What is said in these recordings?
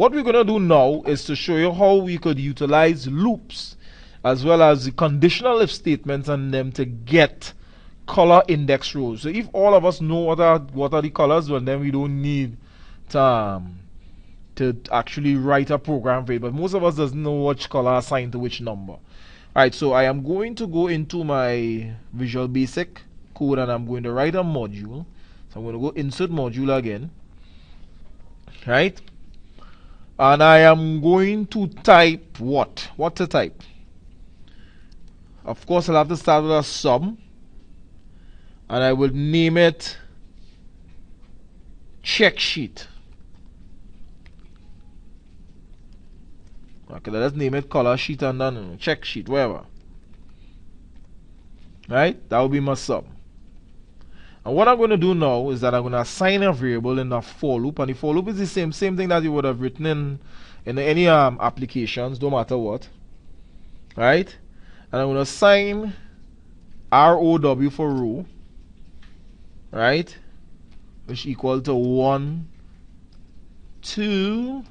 what we're going to do now is to show you how we could utilize loops as well as the conditional if statements and them to get color index rows. So if all of us know what are the colors, well, then we don't need to actually write a program for it. But most of us doesn't know which color assigned to which number. Alright, so I am going to go into my Visual Basic code and I'm going to write a module. So I'm going to go insert module again. Right? And I am going to type what? What to type? Of course, I'll have to start with a sum. And I will name it check sheet. Okay, let's name it color sheet and then check sheet, whatever. Right? That will be my sum. And what I'm going to do now is that I'm going to assign a variable in the for loop. And the for loop is the same thing that you would have written in any applications, no matter what. Right? And I'm going to assign ROW for row. Right? Which equal to 1, 2.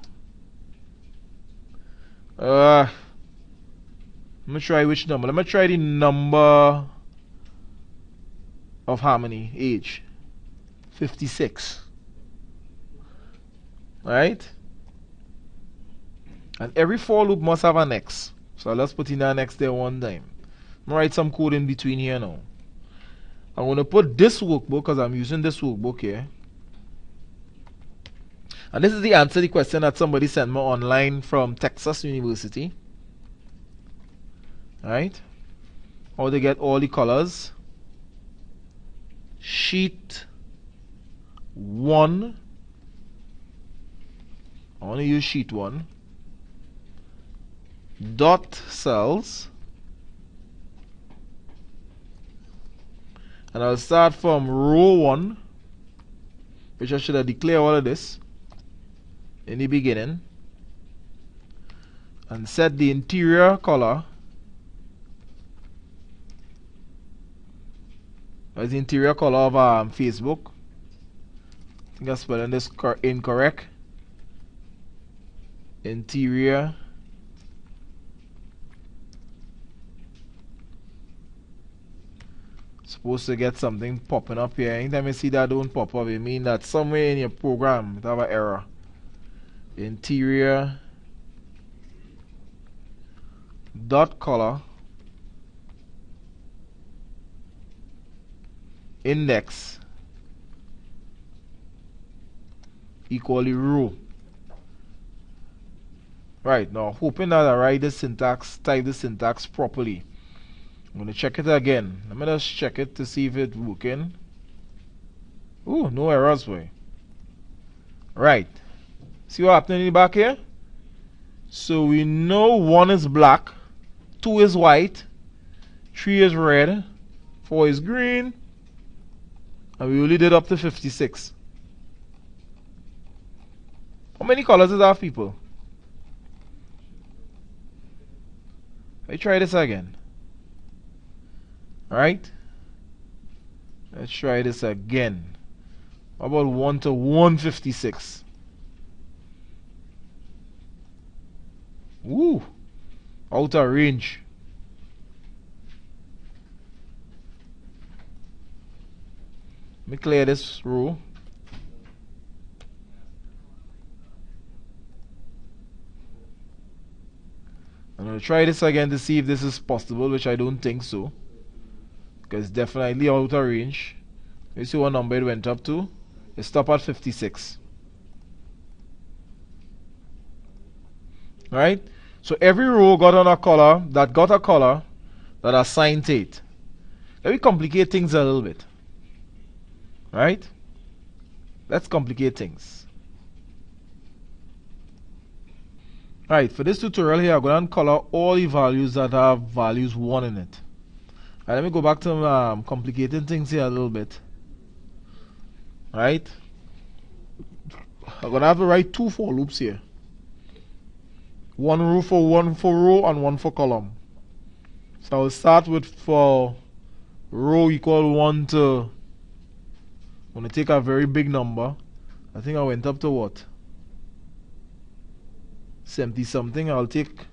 Let me try which number. Let me try the number of harmony, age. 56. Right? And every for loop must have an X. So let's put in an X there one time. I'm going to write some code in between here now. I'm going to put this workbook because I'm using this workbook here. And this is the answer to the question that somebody sent me online from Texas University. Right? How to get all the colors. Sheet 1. I want to use sheet 1. Dot cells. And I'll start from row 1, which I should have declared all of this in the beginning, and set the interior color as the interior color of Facebook. I think I'm spelling this incorrect. Interior supposed to get something popping up here. Anytime you see that don't pop up, it means that somewhere in your program it have an error. Interior dot color index equally row. Right, now hoping that I write the syntax, type the syntax properly. I'm going to check it again. Let me just check it to see if it's working. Ooh, no errors, boy. Right. See what happened in the back here? So we know 1 is black, 2 is white, 3 is red, 4 is green, and we only did up to 56. How many colors does that have, people? Let's try this again. Alright? Let's try this again. How about 1 to 156? Woo! Out of range. Let me clear this row. I'm going to try this again to see if this is possible, which I don't think so, because it's definitely out of range. You see what number it went up to? It stopped at 56. Right? So every row got a color that assigned to it. Let me complicate things a little bit. Right? Let's complicate things. Right, for this tutorial here, I'm going to color all the values that have values 1 in it. Right, let me go back to complicating things here a little bit. Right? I'm going to have to write 2 for loops here. One row and one for column. So I'll start with for row equal 1 to, I'm going to take a very big number. I think I went up to what? 70 something. I'll take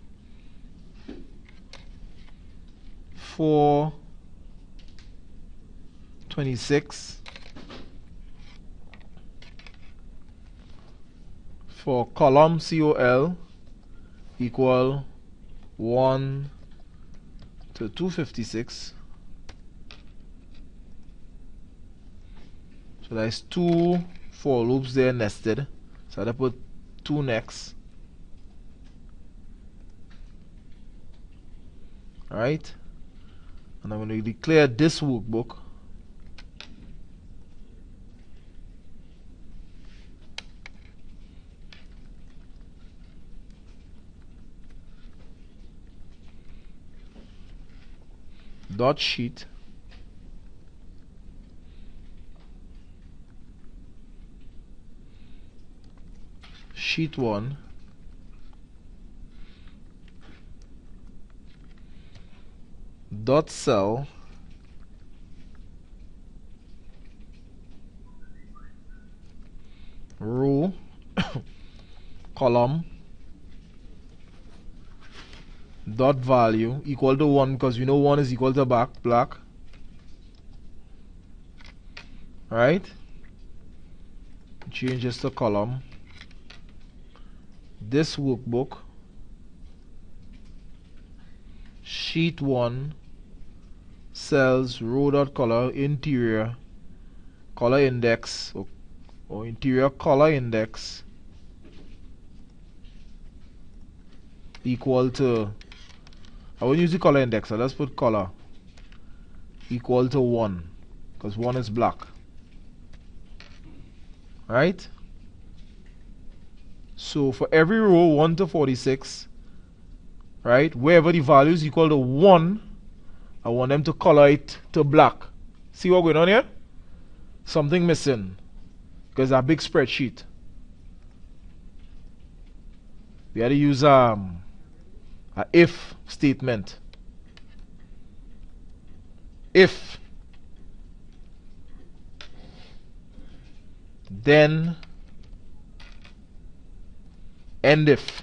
426 for column COL equal 1 to 256. So there's 2 for loops there nested. So I put 2 next. Alright. And I'm going to declare this workbook. Dot sheet. Sheet 1 dot cell row column dot value equal to 1, because we know 1 is equal to black. Right? Change this to column. This workbook, sheet 1, cells row dot color interior color index or interior color index equal to, I won't use the color index, so let's put color equal to 1, because 1 is black. Right? So for every row 1 to 46, right, wherever the value is equal to 1, I want them to color it to black. See what's going on here? Something missing, because a big spreadsheet. We had to use a if statement. If, then end if.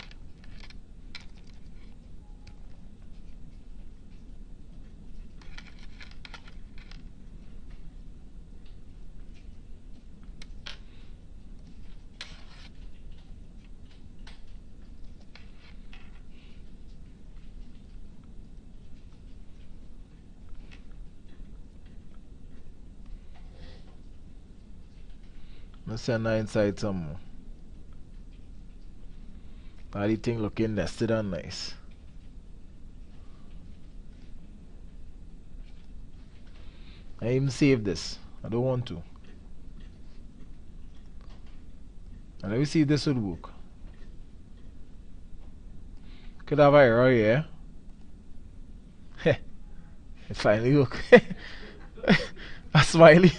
Let's send that inside some more. That thing looking nested and nice. I even save this. I don't want to. And let me see if this would work. Could have an error here. It finally worked. A smiley.